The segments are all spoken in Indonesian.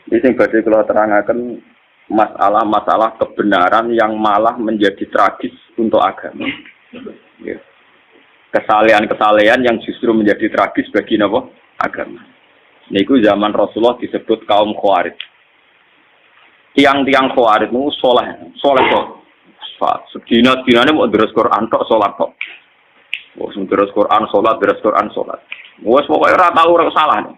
Ini sing badhe kula terangaken masalah-masalah kebenaran yang malah menjadi tragis untuk agama. Ya. Kesalehan-kesalehan yang justru menjadi tragis bagi napa? Agama. Niku zaman Rasulullah disebut kaum Khawarij. Tiang-tiang Khawarij itu soleh kok. Sedina-dinane mau deres Quran tok salat kok. Wes deres Quran salat, deres Quran salat. Wes pokoke ora tau ora salah.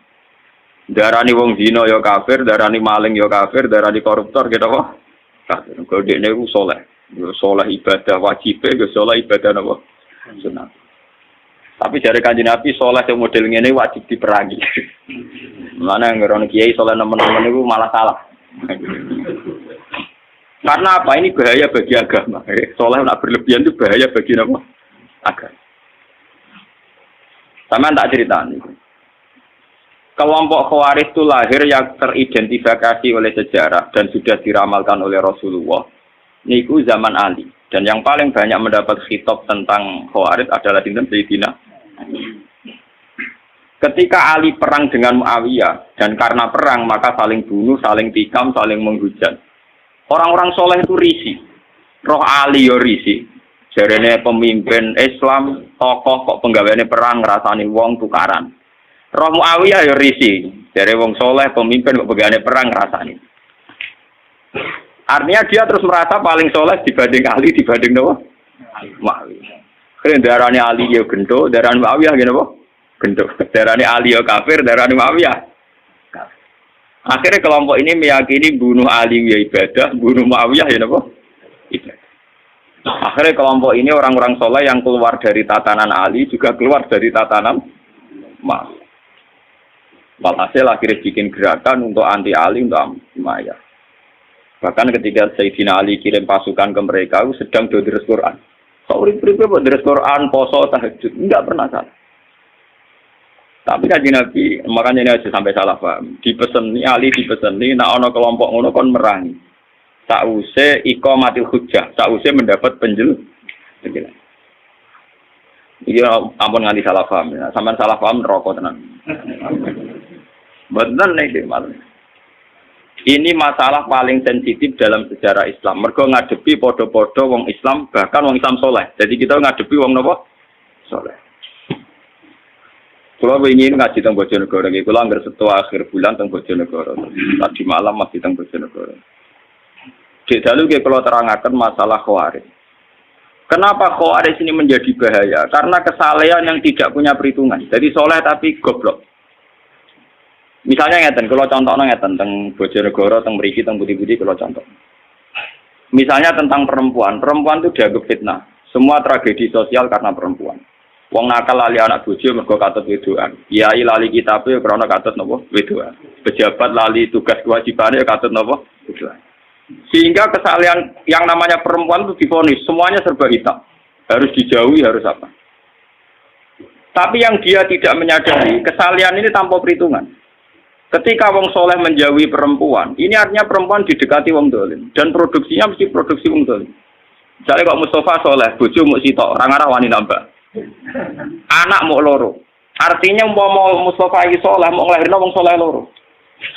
Darani wong zina ya kafir, darani maling ya kafir, darani koruptor gitu kok. Kafir. Kok dekne ku soleh. Yo soleh ibadah wajib, yo soleh ibadah napa? Sunat. Tapi dari Kanjeng Nabi soleh yang model ngene wajib diperangi. Mulane ngeron kiai soleh nemen-nemen niku malah salah. Karena apa? Ini bahaya bagi agama. Soleh nak berlebihan itu bahaya bagi apa? Agama. Sama tak ceritani. Kelompok Khawarij itu lahir yang teridentifikasi oleh sejarah dan sudah diramalkan oleh Rasulullah. Niku zaman Ali. Dan yang paling banyak mendapat khitab tentang Khawarij adalah dinten Sayyidina. Ketika Ali perang dengan Muawiyah dan karena perang maka saling bunuh, saling tikam, saling menghujat. Orang-orang soleh itu risih. Roh Ali yo risih. Jarene pemimpin Islam, tokoh kok penggaweane perang ngrasani wong tukaran. Roh Muawiyah yo risih. Jare wong soleh pemimpin kok penggaweane perang ngrasani. Artinya dia terus merasa paling soleh dibanding Ali dibanding nopo? Muawiyah. Darane Ali yo gento, darane Muawiyah ngene apa? Gento. Darane Ali yo kafir, darane Muawiyah. Akhirnya kelompok ini meyakini bunuh Ali ya ibadah, bunuh Muawiyah ya apa? Ibadah. Akhirnya kelompok ini orang-orang soleh yang keluar dari tatanan Ali juga keluar dari tatanan Muawiyah. Walhasil akhirnya bikin gerakan untuk anti Ali, untuk Muawiyah. Bahkan ketika Sayyidina Ali kirim pasukan ke mereka, sedang deres Quran. Sauri-sauri buat deres Quran, poso, tahajud, enggak pernah salah. Tapi Kanjeng Nabi, makanya ini aja sampai salah paham. Dipeseni Ali dipeseni, nak ono kelompok ngono kon merangi. Sause iqamatil hujjah, sause mendapat penjelasan. Iki ampun nganti salah paham. Sampeyan salah paham neraka tenan. Bener nek malah. Ini masalah paling sensitif dalam sejarah Islam. Mergo ngadepi podo-podo wong Islam, bahkan wong Islam soleh. Jadi kita ngadepi wong napa? Soleh. Kalau ingin ngaji tentang Bojonegoro, kalau anggar setua akhir bulan tentang Bojonegoro, tadi malam masih tentang Bojonegoro. Di dalam kalau terangkan masalah Khawarij. Kenapa Khawarij ini menjadi bahaya? Karena kesalehan yang tidak punya perhitungan. Jadi soleh tapi goblok. Misalnya ngeten, kalau contohnya ngeten tentang Bojonegoro, tentang Mriki, tentang Budi-Budi, kalau contoh. Misalnya tentang perempuan itu dianggap fitnah. Semua tragedi sosial karena perempuan. Wong nakal lali anak bojo mergo katut wedoan. Kiai lali kitabe krana katut napa? Wedoan. Pejabat lali tugas kewajibane katut napa? Wedoan. Sehingga kesalahan yang namanya perempuan itu divonis semuanya serba hitam. Harus dijauhi, harus apa? Tapi yang dia tidak menyadari kesalahan ini tanpa perhitungan. Ketika wong soleh menjauhi perempuan, ini artinya perempuan didekati wong dolim dan produksinya mesti produksi wong dolim. Misalnya kok Mustafa soleh, bojo muk sitok, ora ngarah wani nambah. Anak mau loro. Artinya mau Mustafa iki soleh mau nglahirno wong soleh loro.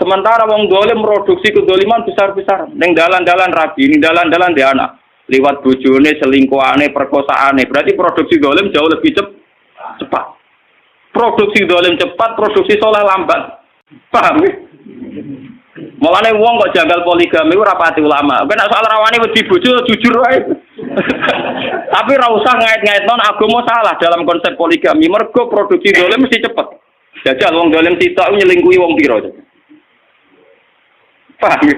Sementara wong dolim produksi kedoliman besar-besar. Ning dalan-dalan rabi, ning dalan-dalan dhe anak. Liwat bojone, selingkuhane, perkosaane. Berarti produksi dolim jauh lebih cepat. Produksi dolim cepat, produksi soleh lambat. Paham ya? Mulane wong kok janggal poligami ora pati ulama. Nek soal rawani wedi bojo jujur wae. Tapi ora usah ngait-ngaitno agama salah dalam konsep poligami. Mergo produksi dolim mesti cepet. Jajal wong dolim sitok nyelingkuhi wong pira. Paham ya?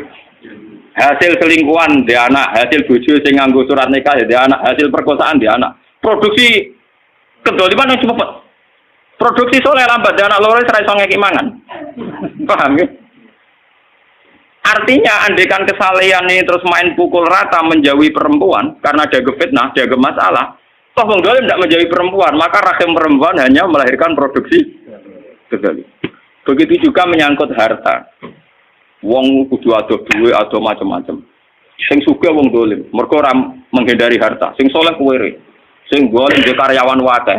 Hasil selingkuhan dia anak, hasil bojo sing nganggo surat nikah dia anak, hasil perkosaan dia anak. Produksi kedoliman yang cepet. Produksi soleh lambat dia anak loro ora iso ngeki mangan. Paham ya? Artinya andekan kesalehan ini terus main pukul rata menjauhi perempuan karena ada fitnah, ada masalah. Toh wong dolim tidak menjauhi perempuan, maka rahim perempuan hanya melahirkan produksi kedolim. Begitu juga menyangkut harta. Wong kudu ado duwe, ado macam-macam. Sing sugih wong dolim, mergo ora menghindari harta. Sing saleh kuwere. Sing dolim dhe karyawan wae.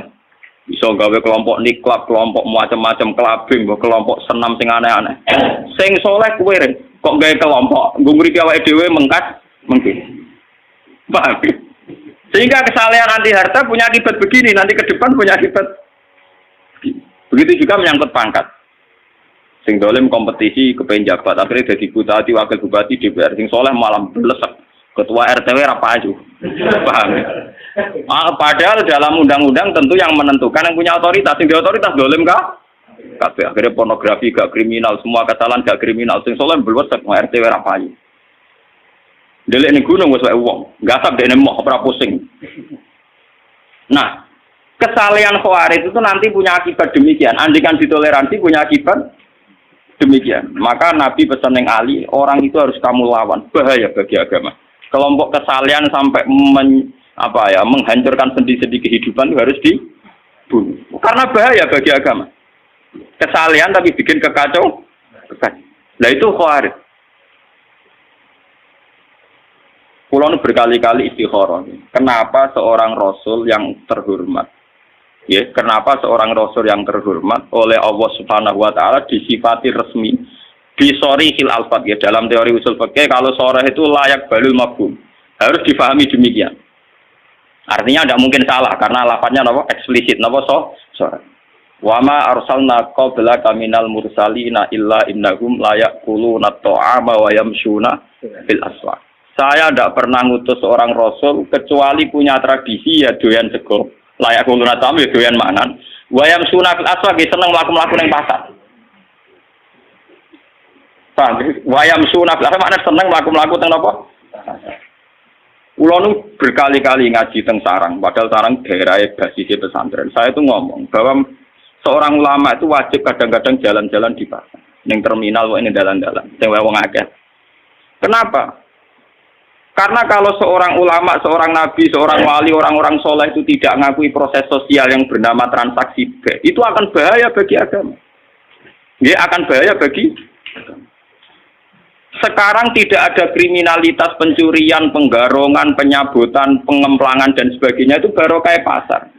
Bisa gawe kelompok niklab, kelompok macam-macam kelabing, kelompok senam sing aneh-aneh. Sing saleh kuwere. Kok gawe kelompok, nggo mriki awake dhewe mengkis. Paham? Sehingga kesalahan anti harta punya akibat begini, nanti ke depan punya akibat begini. Begitu juga menyangkut pangkat. Sing dolim kompetisi kepengen jabat, akhirnya jadi bupati, wakil bupati, DPR. Sing soleh malam belesek. Ketua RTW apa aja. Paham? Padahal dalam undang-undang tentu yang menentukan yang punya otoritas. Sing di otoritas dolim kah? Kabeh akhirnya pornografi gak kriminal, semua kesalahan gak kriminal. Sing soleh belesek mau RTW apa aja. Delik ning gunung wis wae wong, gasap dene moh ora pusing. Nah, kesalahan khawarij itu nanti punya akibat demikian. Andikan ditoleransi punya akibat demikian. Maka Nabi pesan ning Ali, orang itu harus kamu lawan. Bahaya bagi agama. Kelompok kesalahan sampai menghancurkan sendi-sendi kehidupan itu harus dibunuh. Karena bahaya bagi agama. Kesalahan tapi bikin kekacau. Nah itu khawarij. Pulau berkali-kali istikharah. Kenapa seorang Rasul yang terhormat, ya? Kenapa seorang Rasul yang terhormat oleh Allah Subhanahu Wa Taala disifati resmi, disori hil alfat ya dalam teori usul fikih kalau soreh itu layak balul mafhum harus difahami demikian. Artinya tidak mungkin salah karena lafadznya apa eksplisit, apa soreh. Wama arsalna qablaka minal mursalina illa innahum layaquluna ta'ama wa yamshuna fil aswaq. Saya tidak pernah ngutus seorang rasul kecuali punya tradisi ya doyan sego. Layak kuluna tamu ya doyan mangan. Wayam sunafil aswaq seneng mlaku-mlaku ning pasar. Paham? Wayam sunafil aswaq maknane seneng mlaku-mlaku teng napa? Kula nu berkali-kali ngaji teng Sarang, padahal Sarang daerah basis pesantren. Saya itu ngomong bahwa seorang ulama itu wajib kadang-kadang jalan-jalan di pasar, ning terminal kok ini dalan-dalan, sing wong akeh. Kenapa? Karena kalau seorang ulama, seorang nabi, seorang wali, orang-orang soleh itu tidak mengakui proses sosial yang bernama transaksi, itu akan bahaya bagi agama. Ya, akan bahaya bagi agama. Sekarang tidak ada kriminalitas pencurian, penggarongan, penyabutan, pengemplangan dan sebagainya itu baru kayak pasar.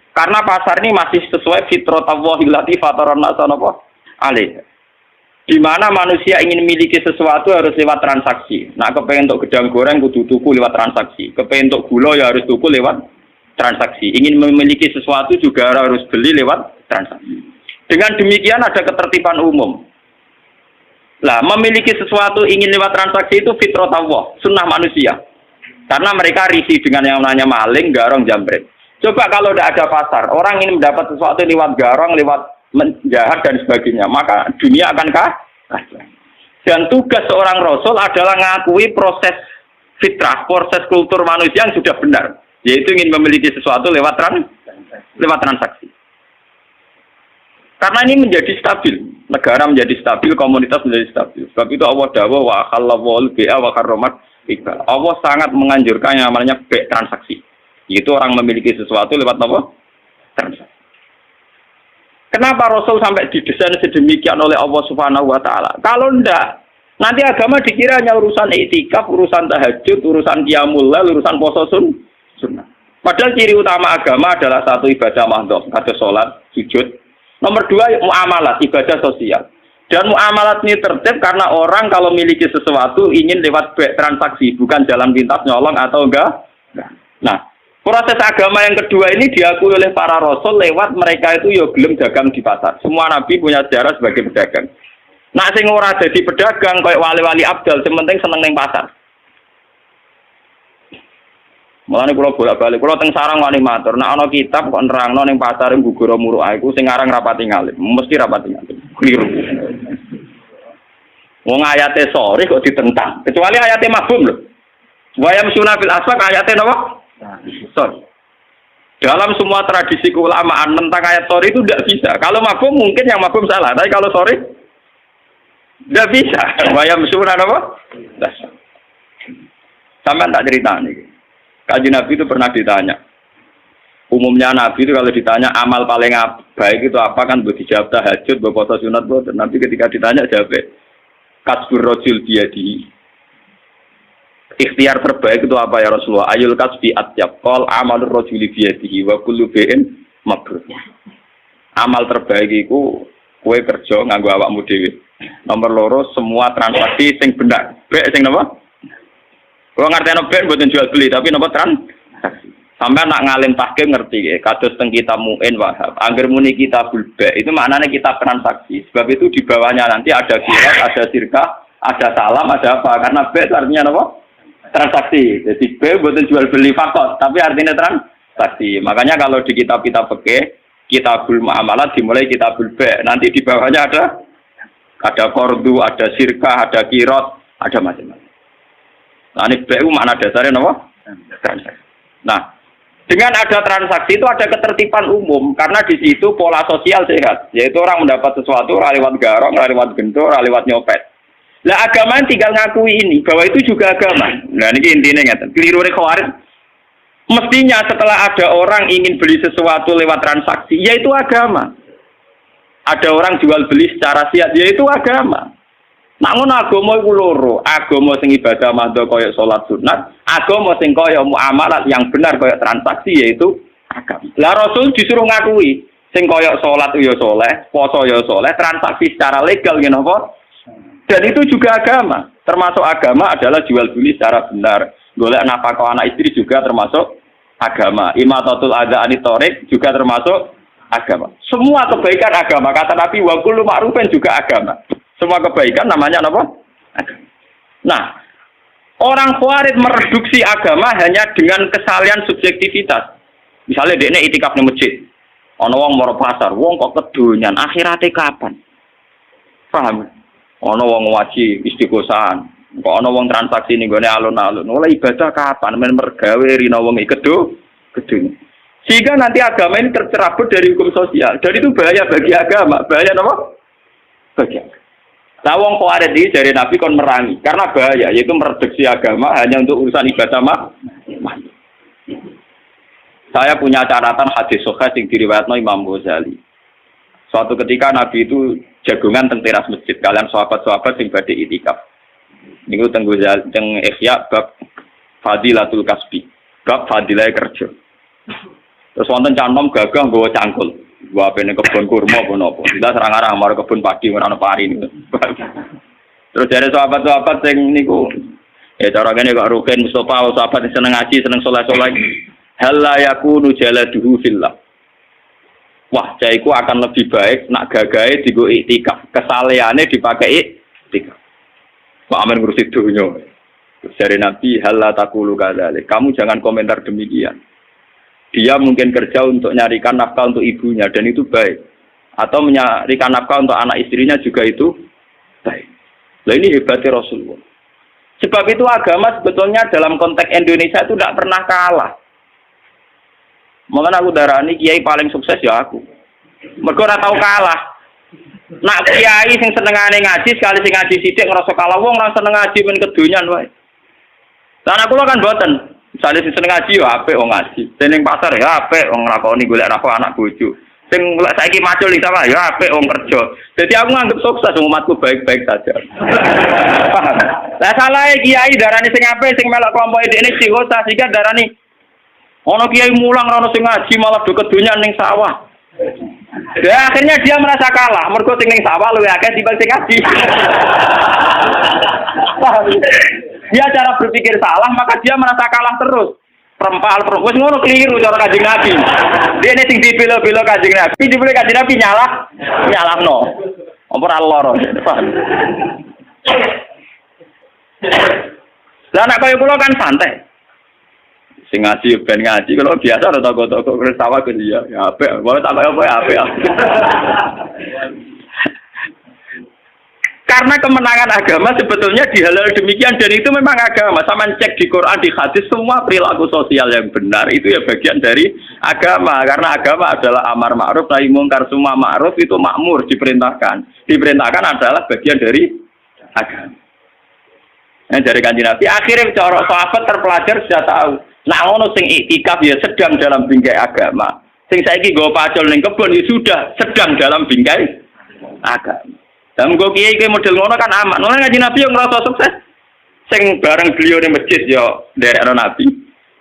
Karena pasar ini masih sesuai fitrah Allah illati fatarana sanapa alaihi. Di mana manusia ingin memiliki sesuatu harus lewat transaksi. Nah, kepengen untuk gedang goreng kudu tuku lewat transaksi. Kepengen untuk gula ya harus tuku lewat transaksi. Ingin memiliki sesuatu juga harus beli lewat transaksi. Dengan demikian ada ketertiban umum. Lah, memiliki sesuatu ingin lewat transaksi itu fitrah Allah, sunnah manusia. Karena mereka risih dengan yang namanya maling, garong, jambret. Coba kalau tidak ada pasar, orang ingin mendapat sesuatu lewat garong, lewat menjahat dan sebagainya, maka dunia akan kacau. Dan tugas seorang rasul adalah mengakui proses fitrah, proses kultur manusia yang sudah benar, yaitu ingin memiliki sesuatu lewat transaksi. Karena ini menjadi stabil, negara menjadi stabil, komunitas menjadi stabil. Sebab itu Allah dawuh wa khalawul bi'a wa karramat iqbal. Allah sangat menganjurkan yang namanya transaksi. Yaitu orang memiliki sesuatu lewat apa? Transaksi. Kenapa Rasul sampai didesain sedemikian oleh Allah Subhanahu Wa Taala? Kalau ndak, nanti agama dikira hanya urusan iktikaf, urusan tahajud, urusan qiyamul lail, urusan puasa sunnah. Padahal ciri utama agama adalah satu ibadah mahdhah, ada sholat, sujud. Nomor dua muamalat, ibadah sosial. Dan muamalat ini tertib karena orang kalau memiliki sesuatu ingin lewat transaksi, bukan jalan pintas nyolong atau enggak. Nah, proses agama yang kedua ini diakui oleh para rasul lewat mereka itu ya gelem dagang di pasar. Semua nabi punya sejarah sebagai pedagang. Nak sing ora dadi pedagang kayak wali-wali abdal, sing penting seneng ning pasar. Mulane kula bolak-balik, kula teng Sarang wani matur, nek ana kitab kok nerangno ning pasar Gugura Muruk iku sing aran rapati ngalim, mesti rapati ngalim. Kliru. Wong ayate sore kok ditentang, kecuali ayate mafhum lho. Wa yamsuna fil aswaq ayate napa? Sorry. Dalam semua tradisi keulamaan tentang ayat sorry itu tidak bisa. Kalau mafhum mungkin yang mafhum salah, tapi kalau sorry tidak bisa. Wayam surah apa? Sampai tak cerita nih. Kaji Nabi itu pernah ditanya. Umumnya Nabi itu kalau ditanya amal paling baik itu apa kan buat dijawab tahajud, buat puasa sunat, buat Nabi ketika ditanya jawab kasbur rojul biadihi. Ikhtiar terbaik itu apa ya Rasulullah? Ayul kasbi atyab qol amalur rajuli biyadihi wa kullu bi'in mabrur. Amal terbaik itu kowe kerja nganggo awakmu dhewe. Nomor loro semua transaksi sing benar. Bek sing napa? Kowe ngerteni bek mboten jual beli tapi napa transaksi. Sampai nak ngalim tahkim ngerti ya, kados teng kitab Mu'in Wahab. Angger muni kitabul bek itu maknanya kitab transaksi. Sebab itu di bawahnya nanti ada kirat, ada sirkah, ada salam, ada apa? Karena bek itu artinya apa? Transaksi. Jadi bek mboten jual beli fakot, tapi artinya transaksi. Makanya kalau di kitab-kitab fikih Kitabul Muamalat dimulai Kitabul Ba'. Nanti di bawahnya ada kordu, ada sirkah, ada kirot, ada macam-macam. Nah, ini Ba' makna dasarnya apa? Transaksi. Nah, dengan ada transaksi itu ada ketertiban umum karena di situ pola sosial sehat, yaitu orang mendapat sesuatu lewat garong, lewat gendor, lewat nyopet. Lah agama tinggal ngakui ini bahwa itu juga agama. Nah, ini intinya ngeten. Keliru Khawarij. Mestinya setelah ada orang ingin beli sesuatu lewat transaksi, yaitu agama. Ada orang jual beli secara siat, yaitu agama. Namun agama itu loro, agama sing ibadah madha kaya salat sunat, agama sing kaya muamalat yang benar kaya transaksi yaitu agama. Lah Rasul disuruh ngakui, sing kaya salat ya saleh, puasa ya saleh, transaksi secara legal ngene apa? Dan itu juga agama. Termasuk agama adalah jual beli secara benar. Golek nafkah anak istri juga termasuk agama. Imatatul adza anitorik juga termasuk agama. Semua kebaikan agama. Kata Nabi wa kullu ma'rufin juga agama. Semua kebaikan namanya apa? Agama. Nah, orang Khawarij mereduksi agama hanya dengan kesalahan subjektivitas. Misalnya dekne itikaf di masjid. Ana wong mara pasar, wong kok kedonyan, akhirate kapan? Paham? Ana wong waji istiqosahan. Kok ana wong transaksi ning gone alun-alun. Oleh ibadah kapan men mergawe rina wong iki gedhe. Sehingga nanti agama ini tercerabut dari hukum sosial. Dan itu bahaya bagi agama. Bahaya apa? Bagi agama. Nah, wong Khawarij iki dari Nabi kon merangi karena bahaya yaitu mereduksi agama hanya untuk urusan ibadah Saya punya catatan hadis sahih sing diriwayatno Imam Ghazali. Suatu ketika Nabi itu jagungan teng teras masjid kalian sahabat-sahabat sing badhe itikaf. Niku tenggo teng Ihya bab Fadilatul Kasbi, bab fadilah kerja. Terus wonten canom gagah nggawa cangkul. Gua apene kebon kurma apa napa. Kita serang-arang marang kebon padi ora ana pari niku. Terus dari sahabat-sahabat sing niku cara ngene kok Rukin Mustofa sahabat sing seneng ngaji, seneng saleh-saleh. Hal la yakunu jaladuhu fillah. Wah, caiku akan lebih baik nak gagahe digo iktikaf. Kesaleane dipakai iktikaf. Pak Amin ngurusi dunia. Dari Nabi, halla taqulu kadzalik. Kamu jangan komentar demikian. Dia mungkin kerja untuk nyarikan nafkah untuk ibunya dan itu baik. Atau menyarikan nafkah untuk anak istrinya juga itu baik. Nah ini hebatnya Rasulullah. Sebab itu agama sebetulnya dalam konteks Indonesia itu tidak pernah kalah. Makanya aku darani kiai paling sukses ya aku. Mergo ora tau kalah. Nak kiai sing senengane ngaji sekali sing ngaji sithik ngrasa kalah wong ora seneng ngaji men kedonyan wae. Lah kula kan mboten. Misale sing seneng ngaji yo apik wong ngaji. Sing ning pasar ya apik wong nglakoni golek nafkah anak bojo. Sing saiki macul iki sama ya apik wong kerja. Jadi aku nganggep sukses umatku baik-baik saja. Paham? Lah salahe kiai darani sing apik sing melok kelompok dekne psikosa sehingga darani ono kiai mulang ora ono sing ngaji malah do kedonyan ning sawah. Ya akhirnya dia merasa kalah, mergo sing ning sawah luwih akeh timbang sing ngaji. Dia cara berpikir salah, maka dia merasa kalah terus. Perempal wis ngono keliru cara Kanjeng Nabi. Dia nek sing dibela-bela Kanjeng Nabi, dibela Kanjeng Nabi nyalahno. Ora lara. Lah nek kaya kula kan santai. Sing ngaji ben ngaji kalau biasa ora toko-toko kres sawah ke dia ya apik wae tak apa apik. Karena kemenangan agama sebetulnya dihalal demikian dan itu memang agama. Sama cek di Quran di hadis semua perilaku sosial yang benar itu ya bagian dari agama karena agama adalah amar ma'ruf nahi mungkar semua ma'ruf itu makmur diperintahkan adalah bagian dari agama. Nah dari Kanjeng Nabi akhirnya cara sahabat terpelajar sudah tahu. Nah ngono sing iktikaf ya sedang dalam bingkai agama. Sing saiki nggo pacul ning kebon ya sudah sedang dalam bingkai agama. Dan nggo kiai ki model ngono kan aman. Ngono Kanjeng Nabi yang ngrasa sukses. Sing bareng beliau ning masjid ya nderekno Nabi.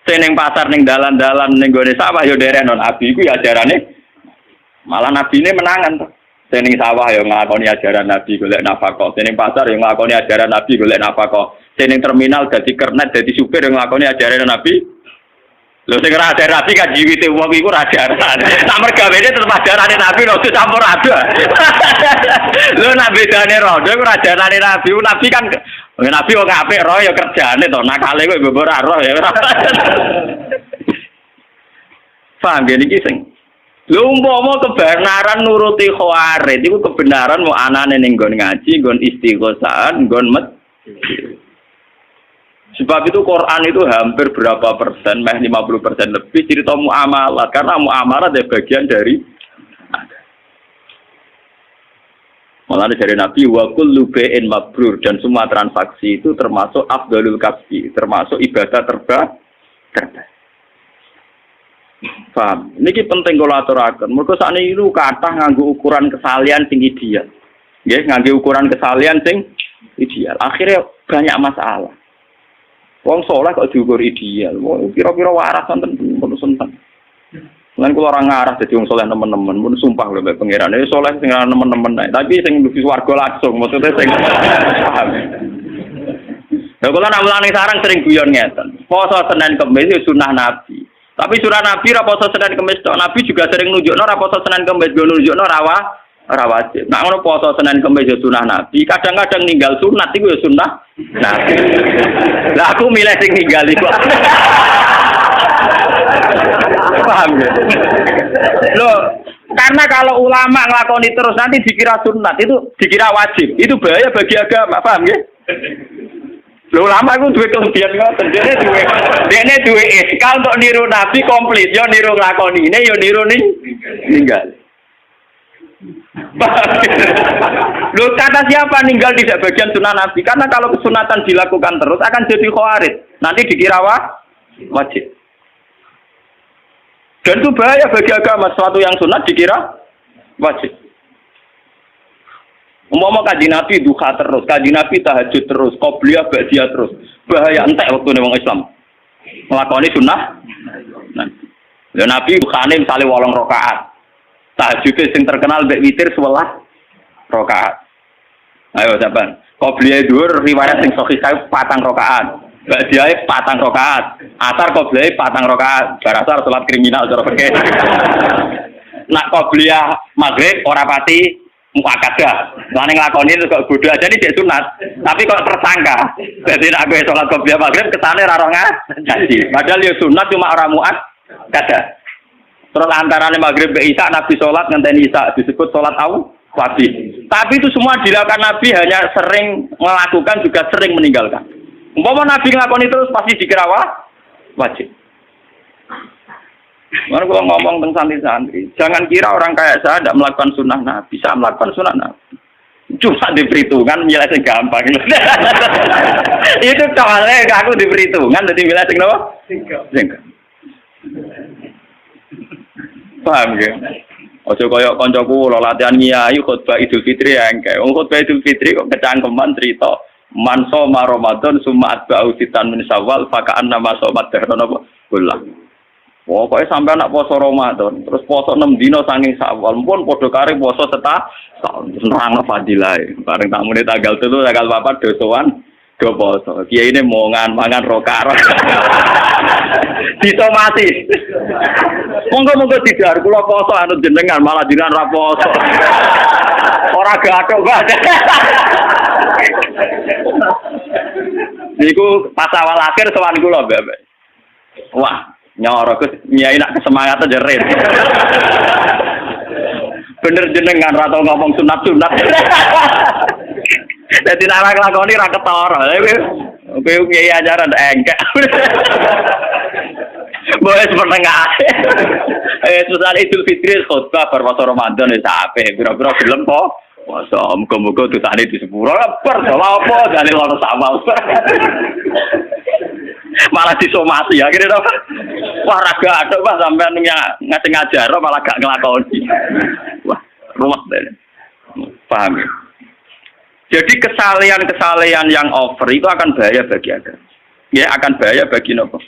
Sing ning pasar ning dalan-dalan ning gone sawah ya nderekno Nabi iku ya ajarane malah nabine menangan to. Sing ning sawah ya nglakoni ajaran Nabi golek nafkah. Sing ning pasar ya nglakoni ajaran Nabi golek nafkah. Sing ning terminal dadi kernet, dadi supir ya nglakoni ajaran Nabi. Lho sing ora ajaran Nabi kan jiwite wong iku ora ajaran. Sak mergawene tetep ajarane Nabi lho campur aduk. Lho nek bedane rodo iku ora ajarane Nabi. Nabi kan Nabi wong apik roh ya kerjane to. Nakale kok mbok ora roh ya. Paham gene iki sing lho umpama kebenaran nuruti khawarid iku kebenaran mau anane ning nggon ngaji, nggon istighosah, nggon sebab itu Quran itu hampir berapa persen, 50% lebih cerita muamalat karena muamalat adalah bagian dari mulanya dari Nabi wa kullu bai'in mabrur dan semua transaksi itu termasuk afdalul kasbi, termasuk ibadah terbaik. Paham? Niki penting kula aturaken. Mergo sakniki itu kathah nganggo ukuran kesalian sing ideal. Nggih, nganggo ukuran kesalian sing ideal. Akhirnya banyak masalah. Wong saleh kok diukur ideal. Wong kira-kira waras wonten punten. Lan kula ora ngarah dadi wong saleh nemen-nemen, mun sumpah lho mbek pangeran. Saleh sing ora nemen-nemen ae, tapi sing mlebu swarga langsung, maksudnya sing paham. Lha kula nak mulane sarang sering guyon ngeten. Poso Senin Kamis itu sunah Nabi. Tapi surah Nabi ra poso Senin Kamis tok. Nabi juga sering nunjukno ra poso Senin Kamis, go nunjukno ora wajib. Nek ngono poso Senin Kamis ya sunah Nabi, kadang-kadang ninggal sunat iku ya sunah Nabi. Lah aku milih sing ninggal iku. Paham ya? Loh, karena kalau ulama nglakoni terus nanti dikira sunat, itu dikira wajib. Itu bahaya bagi agama, paham ya? Lho ulama iku duwe kelebihan ngoten. Dene duwe iskal untuk niru Nabi komplit, yo niru nglakonine, yo niru ninggal. Lho kata siapa ninggal tidak bagian sunnah Nabi? Karena kalau kesunatan dilakukan terus akan jadi khawarij. Nanti dikira wajib. Dan itu bahaya bagi agama, sesuatu yang sunat dikira wajib. Umpama kaji Nabi duha terus, kaji Nabi tahajud terus, qobliyah ba'diyah terus. Bahaya entek waktu wong Islam. Nglakoni sunnah. Lha Nabi duhane misale 8 rakaat. Tahajud sing terkenal mbek witir 11 rakaat. Ayo sampean. Qobliyah dhuwur riwayat sing sahih 4 rakaat. Ba'diyah 4 rakaat. Asar qobliyah 4 rakaat. Barasar salat kriminal cara fikih. Nak qobliyah maghrib ora pati muakadah, lane nglakoni itu kok bodho aja nih sunat, tapi kok tersangka. Jadi nek aku sholat qobliyah maghrib ketane ra roh ngaji. Padahal ya sunat cuma ora muakadah. Terus antarane maghrib ke isya Nabi sholat ngenteni isya disebut sholat wajib. Tapi itu semua dilakukan Nabi hanya sering melakukan juga sering meninggalkan. Umpama Nabi nglakoni terus pasti dikira wajib. Mana kalau ngomong tentang santri-santri, jangan kira orang kayak saya tidak melakukan sunnah Nabi, bisa melakukan sunnah Nabi. Cuma di perhitungan milih gampang. Itu soalnya aku di perhitungan, jadi milih sing apa? Singkat. Paham ya? Ojo koyok koncoku lo latihan ngiyai khutbah Idul Fitri ya engke. Khutbah Idul Fitri kok kecangkeman cerita man shoma Ramadan summa atba'u sitan min Syawal faka'an nama somat dahron apa? Ulang. Pokoknya sampai anak poso Ramadan, terus poso 6 dino saking Syawal, pun podo kare poso setahun, nerang fadilah. Bareng tamu ini tanggal 3, tanggal 4 dosoan, do poso. Kiai ini mau mangan rokar, disomasi. Monggo tidak, kalau poso anu jenengan malah jenengan ra poso. Ora gathok banget. Niku pas awal akhir sowan kula, Mbak. Wah. Nyorok nyai nak kesemangat aja red. Bener jenengan atau ngomong sunat. Jadi nak lakoni ra ketara. Kowe kiai ajaran engkek. Boleh menengah. Susah Idul Fitri khutbah berpuasa Ramadan wis apik. Pira-pira gelem po. Puasa muga-muga dosane di sepuro. Apa dalil ono sama. Malah disomasi akhirnya apa? Wah raga aduk Pak sampean ngasih ngajar malah gak nglakoni. Wah, ruwet deh. Paham ya? Jadi kesalehan yang over itu akan bahaya bagi agama. Ya akan bahaya bagi nopo.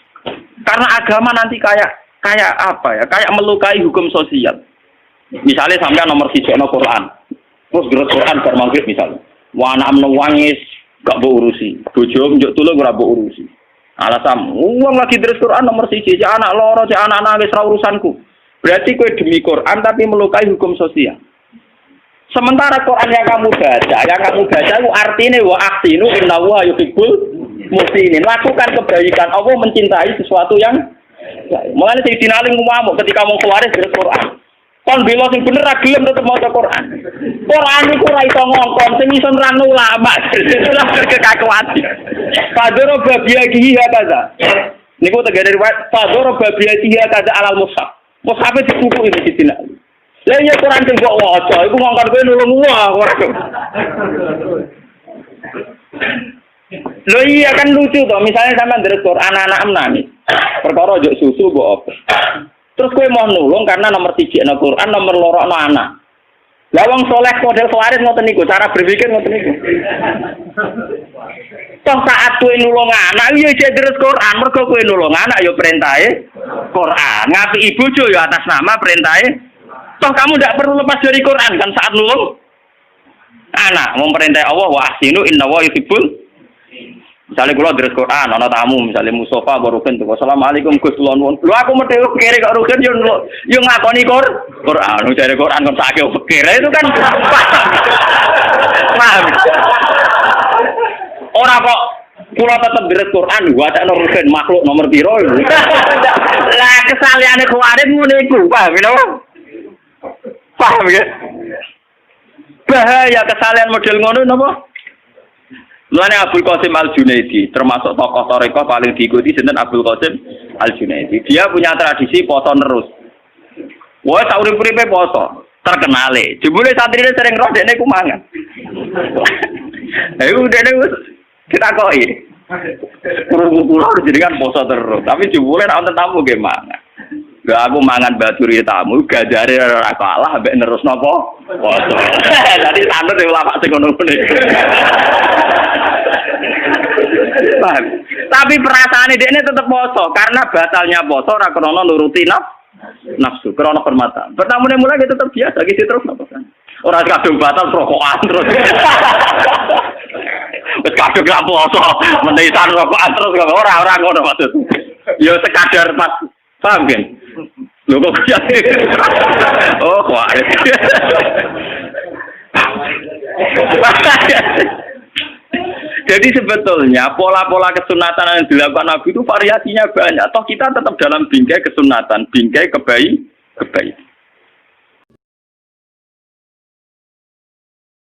Karena agama nanti kayak apa ya? Kayak melukai hukum sosial. Misalnya sampean nomor 1 Quran. Terus gerak Quran bar maghrib misalnya. Wah anak menangis gak mbok urusi. Bojo njuk tulung ora mbok urusi. Alasan uang lagi terus Quran nomor 1, cek anak loro, cek anak nangis ra urusanku. Berarti kowe demi Quran tapi melukai hukum sosial. Sementara Quran yang kamu baca itu artinya wa ahsinu innallaha yuhibbul muhsinin. Lakukan kebaikan. Allah mencintai sesuatu yang mulane sing dinaling ngamuk ketika mau keluar dari Quran. Kon bela sing bener ra gelem tetep maca Quran. Quran iku ora iso ngongkon, sing iso nerangno ulama. Itulah kekakuan. Padoro babiyahi hakaza. Niku tegere riwayat padoro babiyahi hakaza alal mushaf. Mushaf dituku iki sidina. Lah iya Quran sing mbok waca iku ngongkon kowe nulung ora. Lho iya kan lucu toh, misalnya sampean ndres Quran anak-anak nangis. Perkara njuk susu mbok apa. Terus kowe mau nulung karena nomor 3 ana Quran, nomor 2 ana anak. Lah wong saleh model khawarij ngoten niku, cara berpikir ngoten niku. Toh saat kowe nulung anak yo jek deres Quran, mergo kowe nulung anak yo perintahe Quran. Ngapiki bojo yo atas nama perintahe. Toh kamu ndak perlu lepas dari Quran kan saat nulung anak, memperintah Allah wa ahsinu innallaha yuhibbul. Misalnya kalau dari Quran, ada tamu, misalnya Mustafa, Barukin, tuh, Assalamualaikum, Gus Lon. Lu aku mau tengok kiri kok Rukin, yang ngakoni Quran, dari Quran kan sakit pikir itu kan, paham? Orang kok, kalau tetap dari Quran, gua tak Rukin makhluk nomor biro itu. Lah kesalahannya kemarin muniku, paham? Paham ya? Bahaya kesalahan model ngono, napa? Mulane Abdul Qasim Al-Junaidi termasuk tokoh tarekah paling diikuti sinten Abdul Qasim Al-Junaidi. Dia punya tradisi poso terus. Wah, saurip-uripe poso, terkenale. Jebule santrine sering roh dekne ku mangan. Ayo dekne wis ditakoki. Kulo jadi kan poso terus, tapi jebule nek wonten tamu nggih mangan. Gak aku mangan baturi tamu, gajare ora kalah mbek nerus napa? Poso. Dadi sanut ulama sing ngono-ngono. Paham? Tapi perasaane dekne tetep poso karena batalnya poso ora krana nuruti nafsu, krana permata. Pertamane mulai dia tetep biasa gitu terus napa kan. Ora kadung batal rokokan terus. Wis kadung gak poso, menisan rokokan terus ora ngono maksud. Ya sekadar pas paham kan? Lho kok oh kok Jadi sebetulnya pola-pola kesunatan yang dilakukan Nabi itu variasinya banyak. Toh kita tetap dalam bingkai kesunatan, bingkai kebaikan.